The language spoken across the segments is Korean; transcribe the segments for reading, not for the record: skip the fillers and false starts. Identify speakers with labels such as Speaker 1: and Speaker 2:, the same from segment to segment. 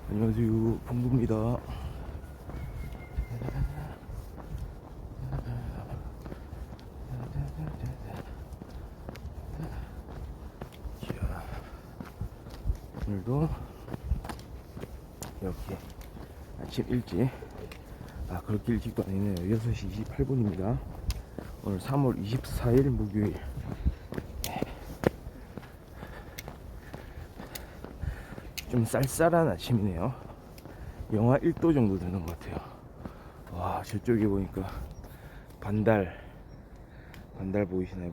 Speaker 1: 안녕하세요, 봉구입니다. 자, 오늘도 이렇게 아침 일찍, 그렇게 일찍도 아니네요. 6시 28분입니다. 오늘 3월 24일 목요일. 좀 쌀쌀한 아침이네요. 영하 1도 정도 되는 것 같아요. 와, 저쪽에 보니까 반달 보이시나요?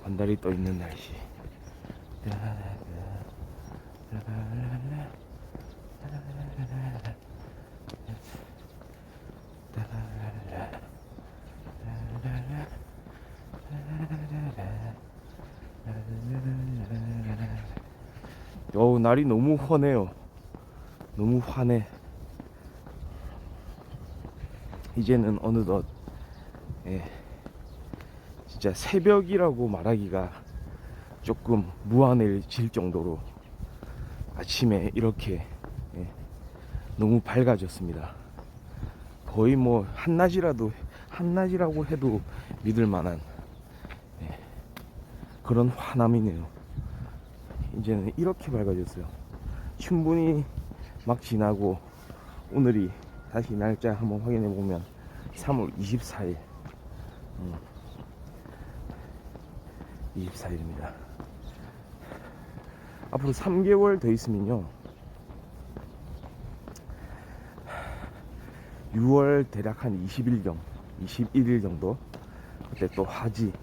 Speaker 1: 반달이 떠 있는 날씨. 날이 너무 환해요. 너무 환해. 이제는 어느덧 진짜 새벽이라고 말하기가 조금 무한해질 정도로 아침에 이렇게 너무 밝아졌습니다. 거의 뭐 한낮이라고 해도 믿을 만한 그런 환함이네요. 이제는 이렇게 밝아졌어요. 춘분이 막 지나고 오늘이 다시 날짜 한번 확인해 보면 3월 24일 24일입니다. 앞으로 3개월 더 있으면요 6월 대략 한 21일 정도, 그때 또 화지,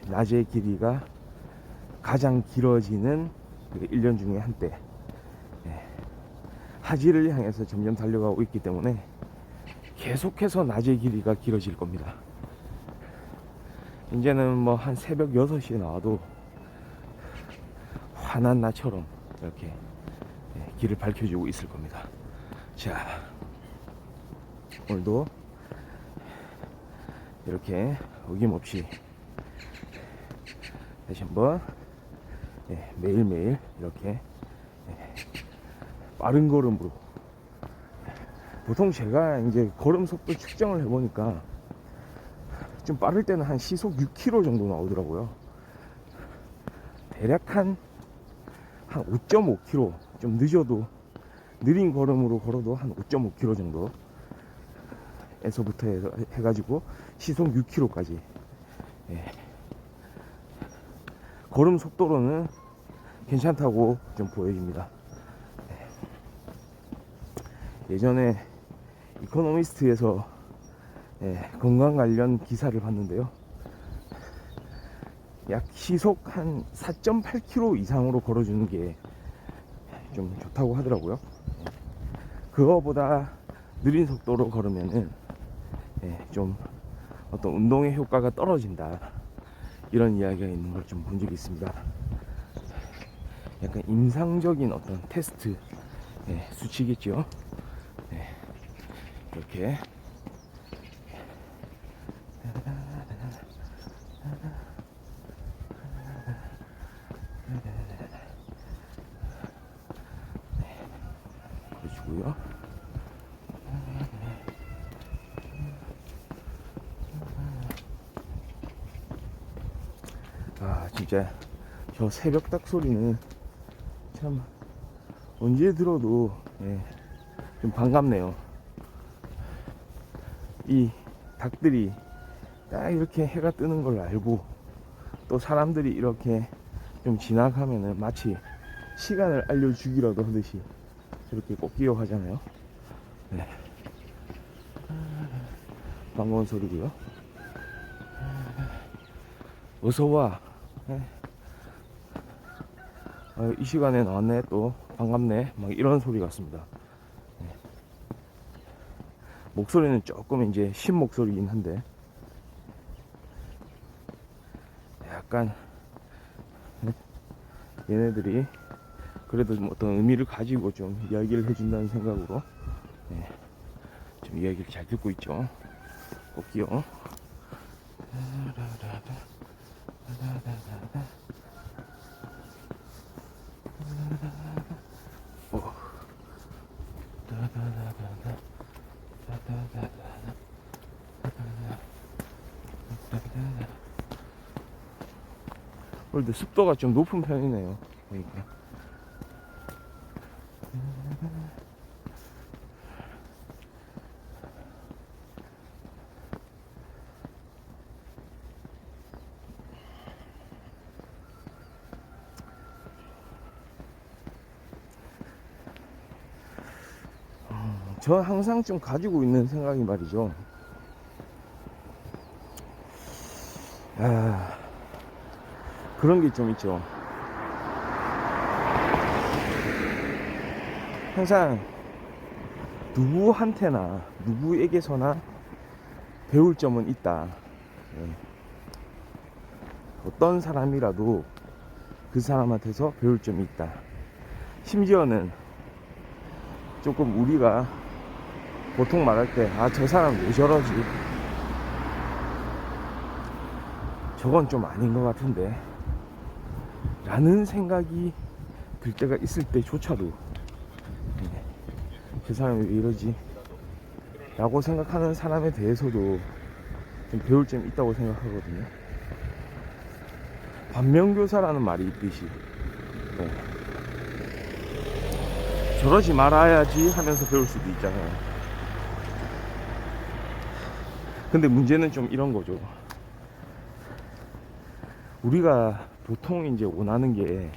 Speaker 1: 낮의 길이가 가장 길어지는 1년 중에 한때, 하지를 향해서 점점 달려가고 있기 때문에 계속해서 낮의 길이가 길어질 겁니다. 이제는 뭐 한 새벽 6시에 나와도 환한 나처럼 이렇게 길을 밝혀주고 있을 겁니다. 자, 오늘도 이렇게 어김없이 다시 한번 매일매일 이렇게 빠른 걸음으로, 보통 제가 이제 걸음 속도 측정을 해보니까 좀 빠를 때는 한 시속 6km 정도 나오더라고요. 대략 한 5.5km, 좀 늦어도 느린 걸음으로 걸어도 한 5.5km 정도 에서부터 해가지고 시속 6km까지, 걸음 속도로는 괜찮다고 좀 보여집니다. 예전에 이코노미스트에서 건강 관련 기사를 봤는데요, 약 시속 한 4.8km 이상으로 걸어주는 게 좀 좋다고 하더라고요. 그거보다 느린 속도로 걸으면은 좀 어떤 운동의 효과가 떨어진다, 이런 이야기가 있는 걸 좀 본 적이 있습니다. 약간 임상적인 어떤 테스트 수치겠죠. 이렇게 보시고요. 진짜 저 새벽 닭 소리는 참 언제 들어도 좀 반갑네요. 이 닭들이 딱 이렇게 해가 뜨는 걸 알고, 또 사람들이 이렇게 좀 지나가면은 마치 시간을 알려주기라도 하듯이 저렇게 꼭 기억하잖아요. 반가운 소리고요. 어서와. 이 시간에 나왔네, 또 반갑네, 막 이런 소리 같습니다. 목소리는 조금 이제 신 목소리긴 한데 약간 얘네들이 그래도 어떤 의미를 가지고 좀 이야기를 해준다는 생각으로 좀 이야기를 잘 듣고 있죠. 꼭기요. 그런데 습도가 좀 높은 편이네요. 보니까. 저 항상 좀 가지고 있는 생각이 말이죠. 그런 게 좀 있죠. 항상 누구한테나 누구에게서나 배울 점은 있다. 어떤 사람이라도 그 사람한테서 배울 점이 있다. 심지어는 조금 우리가 보통 말할 때 저 사람 왜 저러지, 저건 좀 아닌 것 같은데 라는 생각이 들 때가 있을 때조차도 그 사람이 왜 이러지 라고 생각하는 사람에 대해서도 좀 배울 점이 있다고 생각하거든요. 반면교사라는 말이 있듯이 저러지 말아야지 하면서 배울 수도 있잖아요. 근데 문제는 좀 이런 거죠. 우리가 보통 이제 원하는 게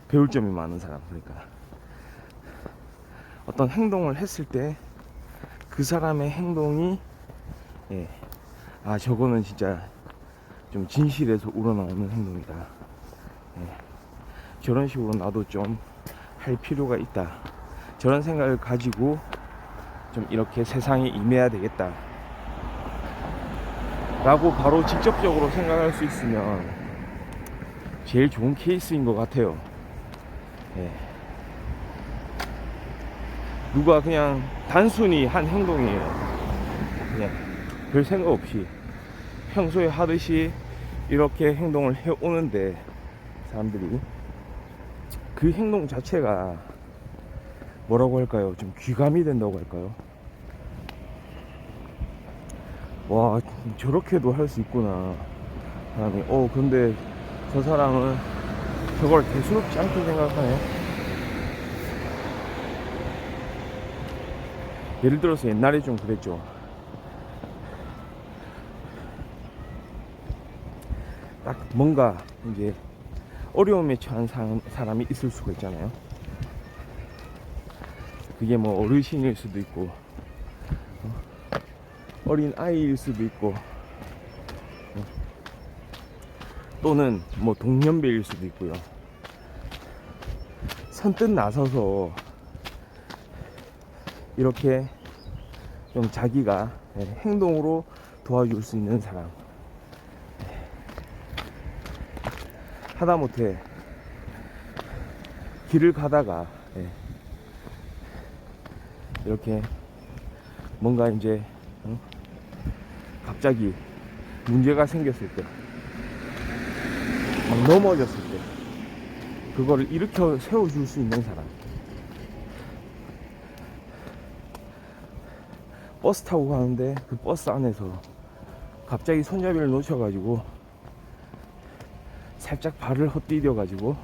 Speaker 1: 배울 점이 많은 사람, 그러니까 어떤 행동을 했을 때 그 사람의 행동이 저거는 진짜 좀 진실에서 우러나오는 행동이다. 저런 식으로 나도 좀 할 필요가 있다. 저런 생각을 가지고 좀 이렇게 세상에 임해야 되겠다 라고 바로 직접적으로 생각할 수 있으면 제일 좋은 케이스인 것 같아요. 누가 그냥 단순히 한 행동이에요. 그냥 별 생각 없이 평소에 하듯이 이렇게 행동을 해오는데 사람들이 그 행동 자체가 뭐라고 할까요? 좀 귀감이 된다고 할까요? 와, 저렇게도 할 수 있구나. 사람이 근데 저 사람은 저걸 대수롭지 않게 생각하네. 예를 들어서 옛날에 좀 그랬죠. 딱 뭔가 이제 어려움에 처한 사람이 있을 수가 있잖아요. 그게 뭐 어르신일 수도 있고 어린 아이일 수도 있고 또는 뭐 동년배일 수도 있고요. 선뜻 나서서 이렇게 좀 자기가 행동으로 도와줄 수 있는 사람, 하다못해 길을 가다가 이렇게 뭔가 이제 갑자기 문제가 생겼을 때, 막 넘어졌을 때 그거를 일으켜 세워줄 수 있는 사람. 버스 타고 가는데 그 버스 안에서 갑자기 손잡이를 놓쳐가지고 살짝 발을 헛디뎌 가지고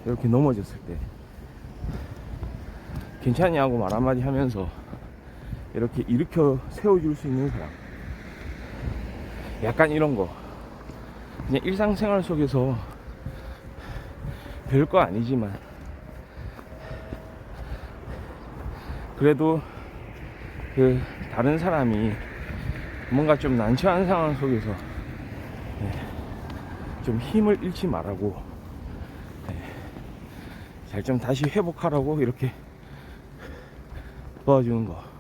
Speaker 1: 이렇게 넘어졌을 때 괜찮냐고 말 한마디 하면서 이렇게 일으켜 세워줄 수 있는 사람. 약간 이런 거 그냥 일상생활 속에서 별거 아니지만 그래도 그 다른 사람이 뭔가 좀 난처한 상황 속에서 좀 힘을 잃지 말라고 잘 좀 다시 회복하라고 이렇게 도와주는 거.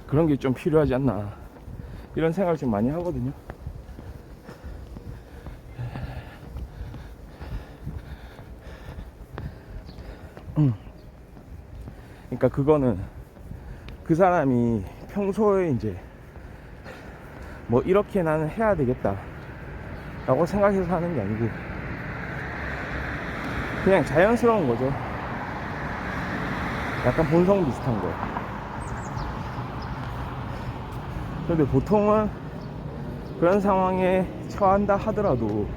Speaker 1: 그런 게 좀 필요하지 않나 이런 생각을 좀 많이 하거든요. 그러니까 그거는 그 사람이 평소에 이제 뭐 이렇게 나는 해야 되겠다 라고 생각해서 하는 게 아니고 그냥 자연스러운 거죠. 약간 본성 비슷한 거. 근데 보통은 그런 상황에 처한다 하더라도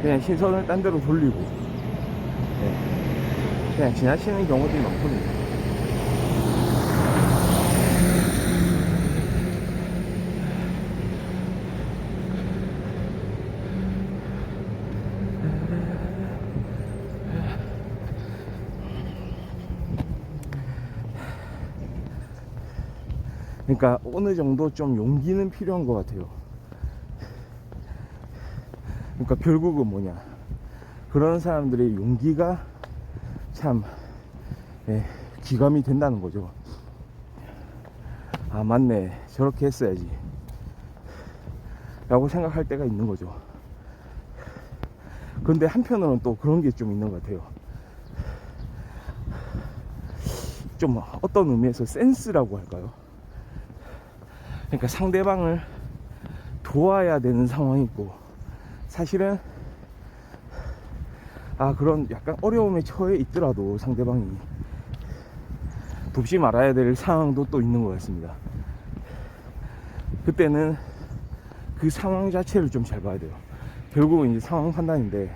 Speaker 1: 그냥 시선을 딴 데로 돌리고 그냥 지나치는 경우들이 많거든요. 그러니까 어느 정도 좀 용기는 필요한 것 같아요. 그러니까 결국은 뭐냐, 그런 사람들의 용기가 참 귀감이 된다는 거죠. 아 맞네, 저렇게 했어야지 라고 생각할 때가 있는 거죠. 근데 한편으로는 또 그런 게 좀 있는 것 같아요. 좀 어떤 의미에서 센스라고 할까요? 그러니까 상대방을 도와야 되는 상황이 있고, 사실은 그런 약간 어려움에 처해 있더라도 상대방이 돕지 말아야 될 상황도 또 있는 것 같습니다. 그때는 그 상황 자체를 좀 잘 봐야 돼요. 결국은 이제 상황 판단인데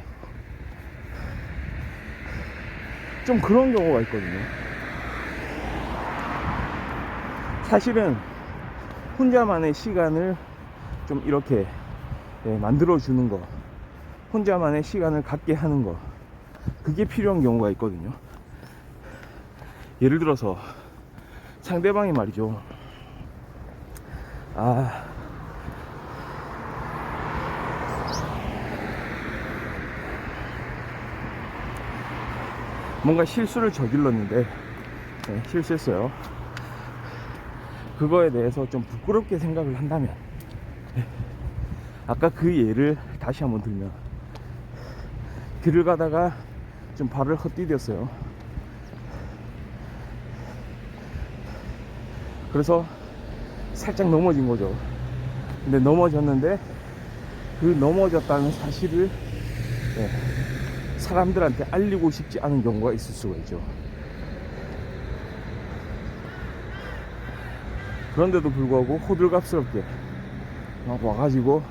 Speaker 1: 좀 그런 경우가 있거든요. 사실은 혼자만의 시간을 좀 이렇게 만들어주는 거, 혼자만의 시간을 갖게 하는 거, 그게 필요한 경우가 있거든요. 예를 들어서 상대방이 말이죠, 뭔가 실수를 저질렀는데 실수했어요. 그거에 대해서 좀 부끄럽게 생각을 한다면, 아까 그 예를 다시 한번 들면, 길을 가다가 좀 발을 헛디뎠어요. 그래서 살짝 넘어진 거죠. 근데 넘어졌는데 그 넘어졌다는 사실을 사람들한테 알리고 싶지 않은 경우가 있을 수가 있죠. 그런데도 불구하고 호들갑스럽게 막 와가지고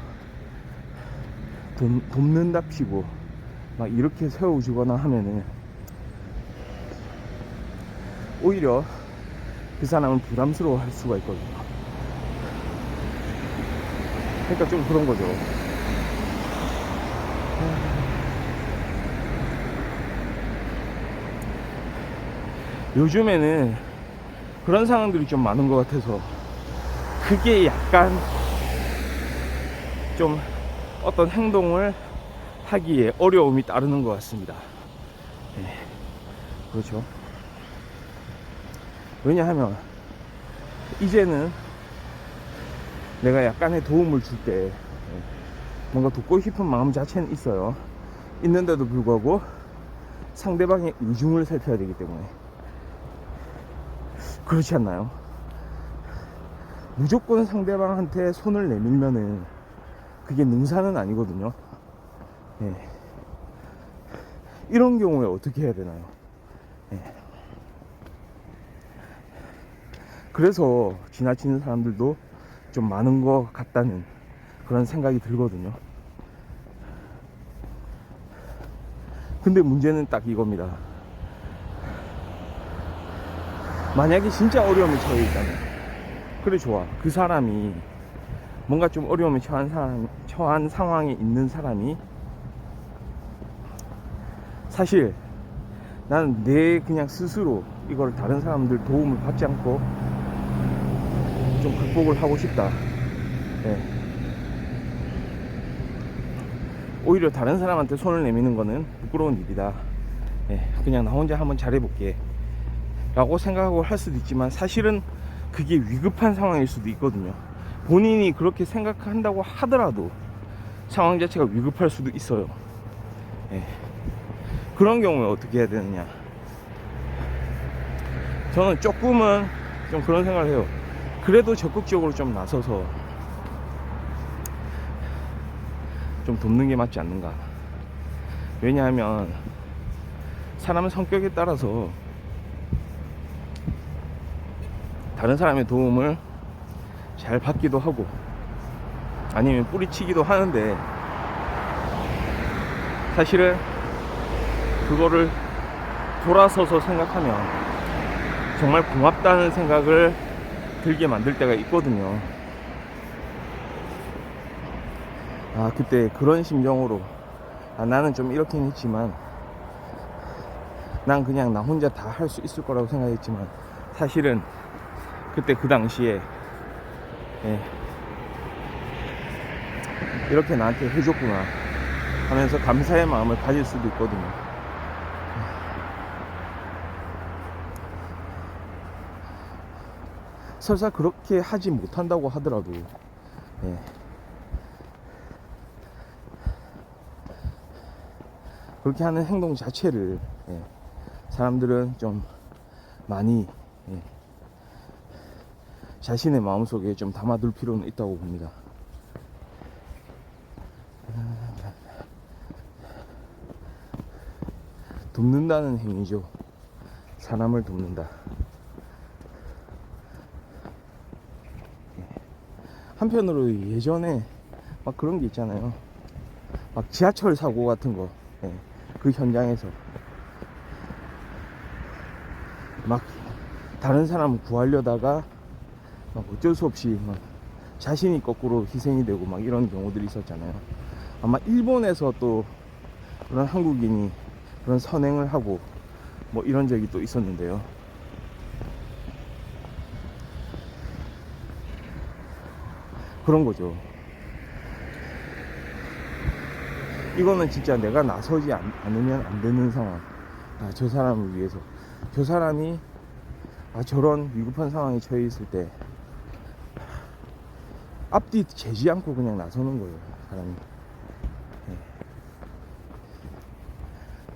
Speaker 1: 돕는답시고 막 이렇게 세워주거나 하면은 오히려 그 사람은 부담스러워 할 수가 있거든요. 그러니까 좀 그런 거죠. 요즘에는 그런 상황들이 좀 많은 것 같아서 그게 약간 좀 어떤 행동을 하기에 어려움이 따르는 것 같습니다. 그렇죠. 왜냐하면 이제는 내가 약간의 도움을 줄 때 뭔가 돕고 싶은 마음 자체는 있어요. 있는데도 불구하고 상대방의 의중을 살펴야 되기 때문에. 그렇지 않나요? 무조건 상대방한테 손을 내밀면은 그게 능사는 아니거든요. 이런 경우에 어떻게 해야 되나요? 그래서 지나치는 사람들도 좀 많은 것 같다는 그런 생각이 들거든요. 근데 문제는 딱 이겁니다. 만약에 진짜 어려움에 처해 있다면, 그래 좋아, 그 사람이 뭔가 좀 어려움에 처한 상황에 있는 사람이 사실 나는 내 그냥 스스로 이걸 다른 사람들 도움을 받지 않고 좀 극복을 하고 싶다. 오히려 다른 사람한테 손을 내미는 거는 부끄러운 일이다. 그냥 나 혼자 한번 잘해볼게 라고 생각하고 할 수도 있지만, 사실은 그게 위급한 상황일 수도 있거든요. 본인이 그렇게 생각한다고 하더라도 상황 자체가 위급할 수도 있어요. 그런 경우에 어떻게 해야 되느냐, 저는 조금은 좀 그런 생각을 해요. 그래도 적극적으로 좀 나서서 좀 돕는 게 맞지 않는가. 왜냐하면 사람 성격에 따라서 다른 사람의 도움을 잘 받기도 하고 아니면 뿌리치기도 하는데, 사실은 그거를 돌아서서 생각하면 정말 고맙다는 생각을 들게 만들 때가 있거든요. 그때 그런 심정으로 나는 좀 이렇긴 했지만, 난 그냥 나 혼자 다 할 수 있을 거라고 생각했지만, 사실은 그때 그 당시에 이렇게 나한테 해줬구나 하면서 감사의 마음을 가질 수도 있거든요. 설사 그렇게 하지 못한다고 하더라도 그렇게 하는 행동 자체를 사람들은 좀 많이 자신의 마음속에 좀 담아둘 필요는 있다고 봅니다. 돕는다는 행위죠. 사람을 돕는다. 한편으로 예전에 막 그런 게 있잖아요. 막 지하철 사고 같은 거, 그 현장에서 막 다른 사람 구하려다가 막 어쩔 수 없이 막 자신이 거꾸로 희생이 되고 막 이런 경우들이 있었잖아요. 아마 일본에서 또 그런 한국인이 그런 선행을 하고 뭐 이런 적이 또 있었는데요. 그런 거죠. 이거는 진짜 내가 나서지 않으면 안 되는 상황. 저 사람을 위해서. 저 사람이 저런 위급한 상황에 처해 있을 때 앞뒤 재지 않고 그냥 나서는 거예요, 사람이.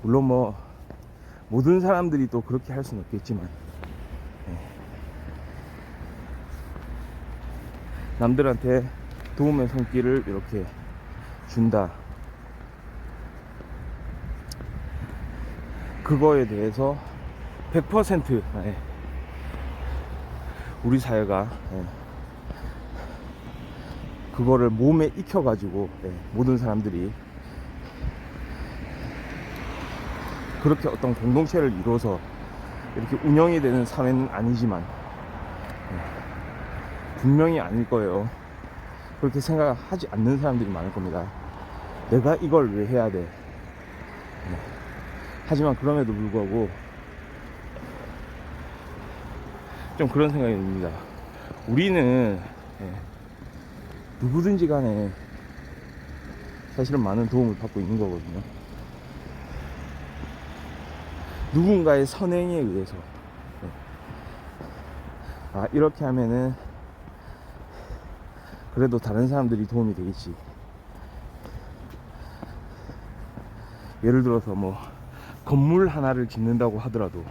Speaker 1: 물론 뭐 모든 사람들이 또 그렇게 할 수는 없겠지만, 남들한테 도움의 손길을 이렇게 준다, 그거에 대해서 100% 우리 사회가 그거를 몸에 익혀가지고 모든 사람들이 그렇게 어떤 공동체를 이루어서 이렇게 운영이 되는 사회는 아니지만 분명히 아닐 거예요. 그렇게 생각하지 않는 사람들이 많을 겁니다. 내가 이걸 왜 해야 돼? 하지만 그럼에도 불구하고 좀 그런 생각이 듭니다. 우리는 누구든지 간에 사실은 많은 도움을 받고 있는 거거든요. 누군가의 선행에 의해서 이렇게 하면은 그래도 다른 사람들이 도움이 되겠지. 예를 들어서 뭐 건물 하나를 짓는다고 하더라도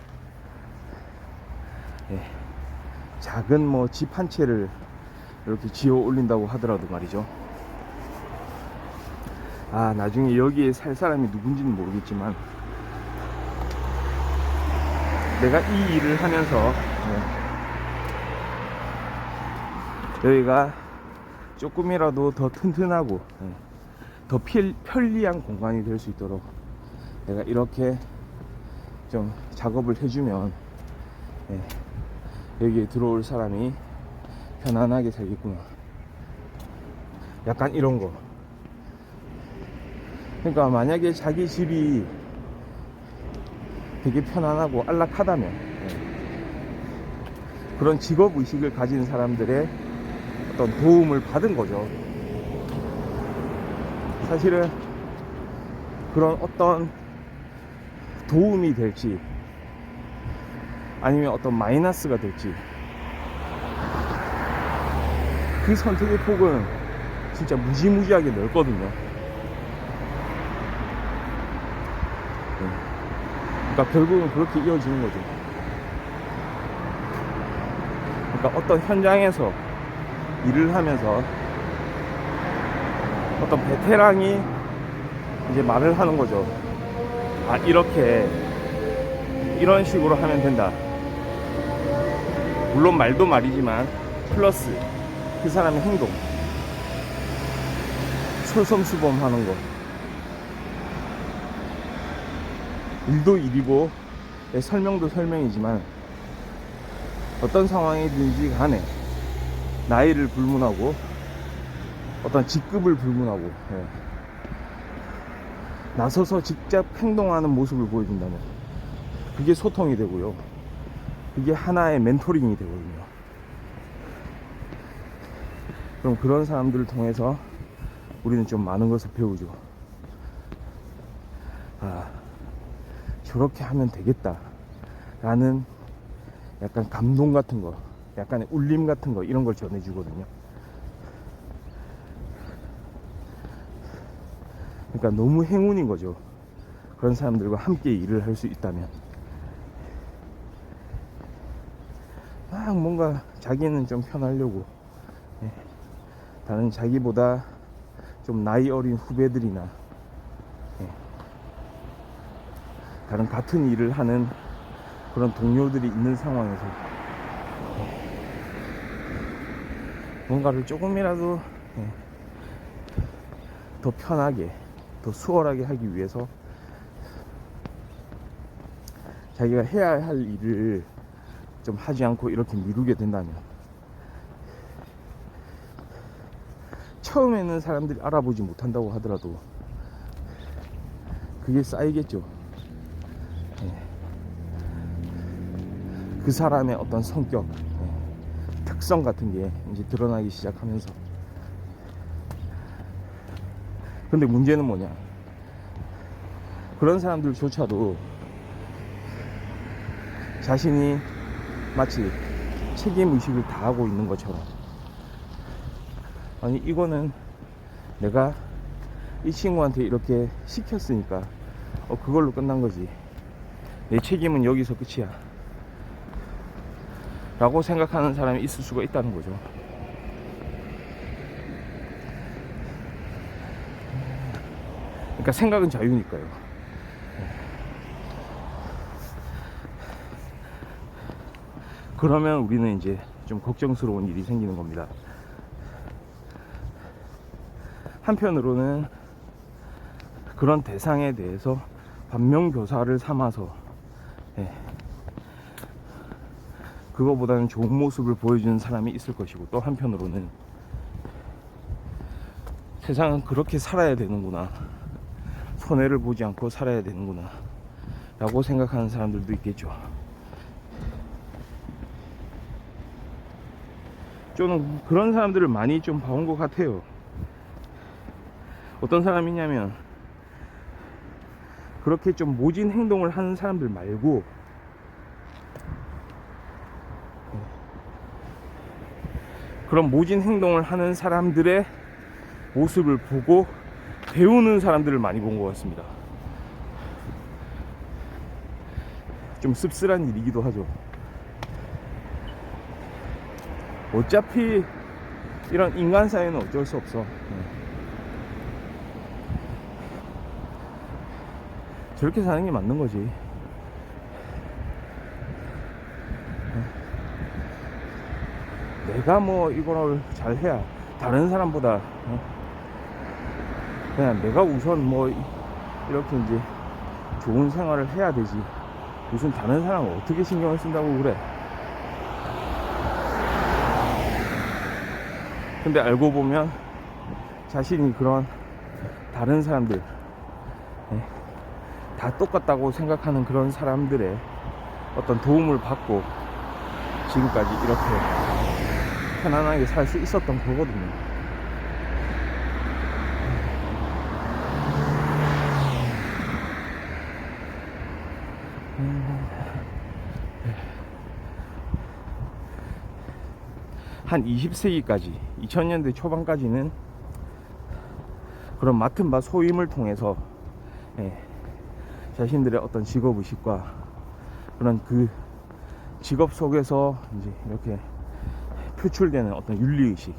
Speaker 1: 작은 뭐 집 한 채를 이렇게 지어 올린다고 하더라도 말이죠. 나중에 여기에 살 사람이 누군지는 모르겠지만 내가 이 일을 하면서 여기가 조금이라도 더 튼튼하고 더 편리한 공간이 될 수 있도록 내가 이렇게 좀 작업을 해주면 여기에 들어올 사람이 편안하게 살겠구나. 약간 이런 거. 그러니까 만약에 자기 집이 되게 편안하고 안락하다면 그런 직업의식을 가진 사람들의 어떤 도움을 받은 거죠. 사실은 그런 어떤 도움이 될지 아니면 어떤 마이너스가 될지 그 선택의 폭은 진짜 무지무지하게 넓거든요. 그러니까 결국은 그렇게 이어지는 거죠. 그러니까 그러니까 어떤 현장에서 일을 하면서 어떤 베테랑이 이제 말을 하는 거죠. 아, 이렇게 이런 식으로 하면 된다. 물론 말도 말이지만 플러스 그 사람의 행동, 솔선수범하는 거. 일도 일이고 설명도 설명이지만 어떤 상황이든지 간에 나이를 불문하고 어떤 직급을 불문하고 나서서 직접 행동하는 모습을 보여준다면 그게 소통이 되고요. 그게 하나의 멘토링이 되거든요. 그럼 그런 사람들을 통해서 우리는 좀 많은 것을 배우죠. 아, 저렇게 하면 되겠다 라는 약간 감동 같은 거, 약간의 울림 같은 거, 이런 걸 전해주거든요. 그러니까 너무 행운인 거죠. 그런 사람들과 함께 일을 할 수 있다면. 막 뭔가 자기는 좀 편하려고 다른 자기보다 좀 나이 어린 후배들이나 다른 같은 일을 하는 그런 동료들이 있는 상황에서 뭔가를 조금이라도 더 편하게, 더 수월하게 하기 위해서 자기가 해야 할 일을 좀 하지 않고 이렇게 미루게 된다면 처음에는 사람들이 알아보지 못한다고 하더라도 그게 쌓이겠죠. 그 사람의 어떤 성격, 특성 같은 게 이제 드러나기 시작하면서. 근데 문제는 뭐냐, 그런 사람들조차도 자신이 마치 책임의식을 다하고 있는 것처럼, 아니 이거는 내가 이 친구한테 이렇게 시켰으니까 그걸로 끝난 거지, 내 책임은 여기서 끝이야 라고 생각하는 사람이 있을 수가 있다는 거죠. 그러니까 생각은 자유니까요. 그러면 우리는 이제 좀 걱정스러운 일이 생기는 겁니다. 한편으로는 그런 대상에 대해서 반면교사를 삼아서 그거보다는 좋은 모습을 보여주는 사람이 있을 것이고, 또 한편으로는 세상은 그렇게 살아야 되는구나, 손해를 보지 않고 살아야 되는구나 라고 생각하는 사람들도 있겠죠. 저는 그런 사람들을 많이 좀 봐온 것 같아요. 어떤 사람이냐면 그렇게 좀 모진 행동을 하는 사람들 말고 그런 모진 행동을 하는 사람들의 모습을 보고 배우는 사람들을 많이 본 것 같습니다. 좀 씁쓸한 일이기도 하죠. 어차피 이런 인간 사회는 어쩔 수 없어. 저렇게 사는 게 맞는 거지. 내가 뭐 이걸 잘 해야 다른 사람보다 그냥 내가 우선 뭐 이렇게 이제 좋은 생활을 해야 되지, 무슨 다른 사람을 어떻게 신경을 쓴다고 그래. 근데 알고 보면 자신이 그런 다른 사람들, 다 똑같다고 생각하는 그런 사람들의 어떤 도움을 받고 지금까지 이렇게 편안하게 살 수 있었던 거거든요. 한 20세기까지, 2000년대 초반까지는 그런 맡은 바 소임을 통해서 자신들의 어떤 직업의식과 그런 그 직업 속에서 이제 이렇게 표출되는 어떤 윤리의식,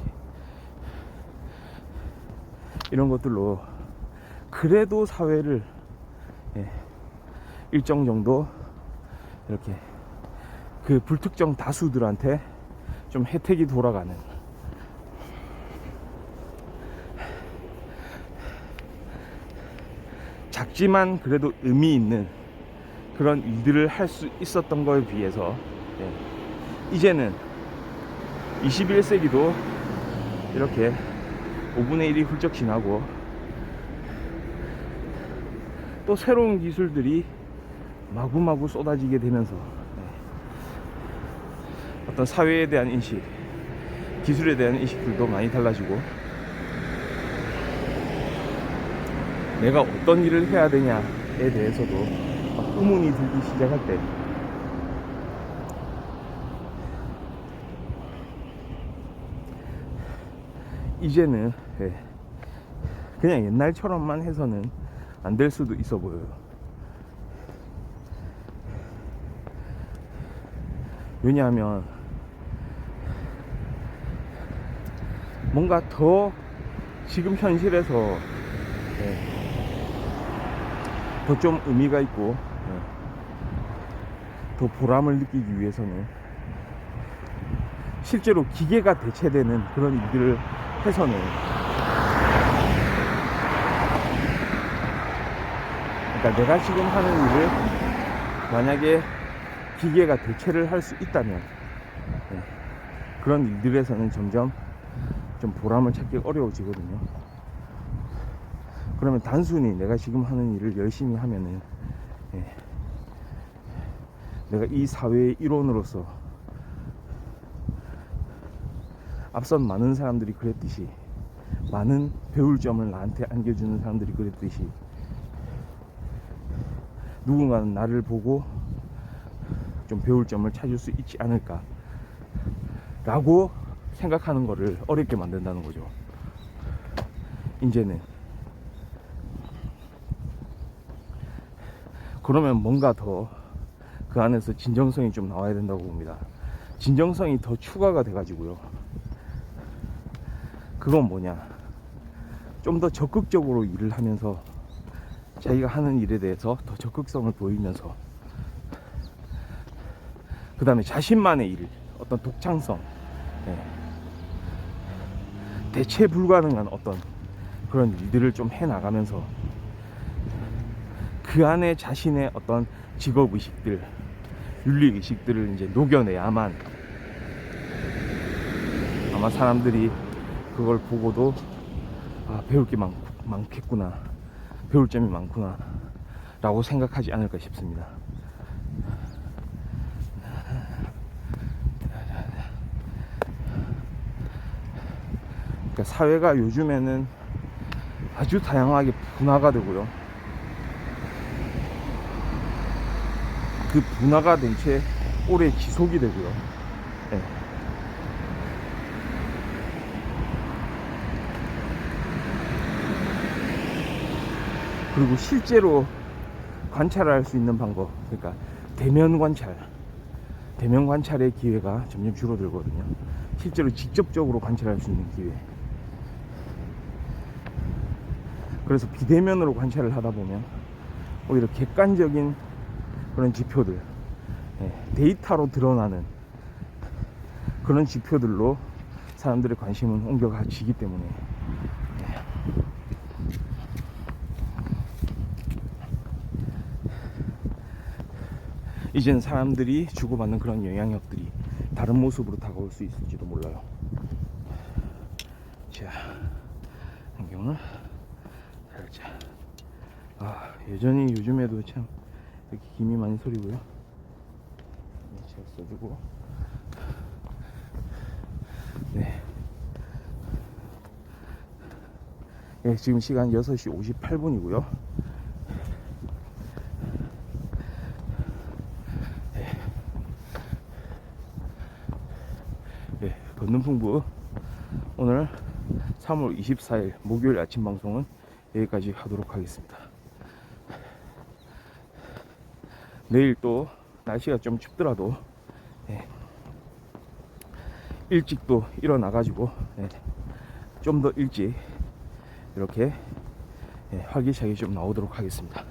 Speaker 1: 이런 것들로 그래도 사회를 일정 정도 이렇게 그 불특정 다수들한테 좀 혜택이 돌아가는, 작지만 그래도 의미 있는 그런 일들을 할 수 있었던 거에 비해서 이제는 21세기도 이렇게 5분의 1이 훌쩍 지나고 또 새로운 기술들이 마구마구 쏟아지게 되면서 어떤 사회에 대한 인식, 기술에 대한 인식들도 많이 달라지고, 내가 어떤 일을 해야 되냐에 대해서도 의문이 들기 시작할 때 이제는 그냥 옛날처럼만 해서는 안 될 수도 있어 보여요. 왜냐하면 뭔가 더 지금 현실에서 더 좀 의미가 있고 더 보람을 느끼기 위해서는 실제로 기계가 대체되는 그런 일들을 해서는, 그러니까 내가 지금 하는 일을 만약에 기계가 대체를 할 수 있다면 그런 일들에서는 점점 좀 보람을 찾기 어려워지거든요. 그러면 단순히 내가 지금 하는 일을 열심히 하면은 내가 이 사회의 일원으로서, 앞선 많은 사람들이 그랬듯이, 많은 배울 점을 나한테 안겨주는 사람들이 그랬듯이, 누군가는 나를 보고 좀 배울 점을 찾을 수 있지 않을까 라고 생각하는 거를 어렵게 만든다는 거죠. 이제는 그러면 뭔가 더 그 안에서 진정성이 좀 나와야 된다고 봅니다. 진정성이 더 추가가 돼 가지고요, 그건 뭐냐, 좀 더 적극적으로 일을 하면서 자기가 하는 일에 대해서 더 적극성을 보이면서, 그 다음에 자신만의 일, 어떤 독창성, 대체 불가능한 어떤 그런 일들을 좀 해나가면서 그 안에 자신의 어떤 직업의식들, 윤리의식들을 이제 녹여내야만 아마 사람들이 그걸 보고도 배울 게 많겠구나, 배울 점이 많구나 라고 생각하지 않을까 싶습니다. 그러니까 사회가 요즘에는 아주 다양하게 분화가 되고요, 그 분화가 된 채 오래 지속이 되고요. 그리고 실제로 관찰할 수 있는 방법, 그러니까 대면 관찰의 기회가 점점 줄어들거든요. 실제로 직접적으로 관찰할 수 있는 기회. 그래서 비대면으로 관찰을 하다 보면 오히려 객관적인 그런 지표들, 데이터로 드러나는 그런 지표들로 사람들의 관심은 옮겨가지기 때문에 이제는 사람들이 주고받는 그런 영향력들이 다른 모습으로 다가올 수 있을지도 몰라요. 자, 안경을 살짝. 여전히 요즘에도 참 이렇게 김이 많이 소리고요. 잘 써주고. 지금 시간 6시 58분이고요. 건능풍부 오늘 3월 24일 목요일 아침 방송은 여기까지 하도록 하겠습니다. 내일 또 날씨가 좀 춥더라도 일찍 또 일어나 가지고 좀 더 일찍 이렇게 활기차게 좀 나오도록 하겠습니다.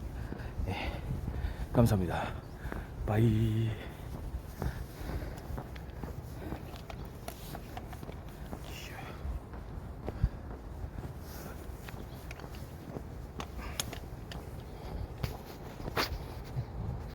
Speaker 1: 감사합니다. 바이.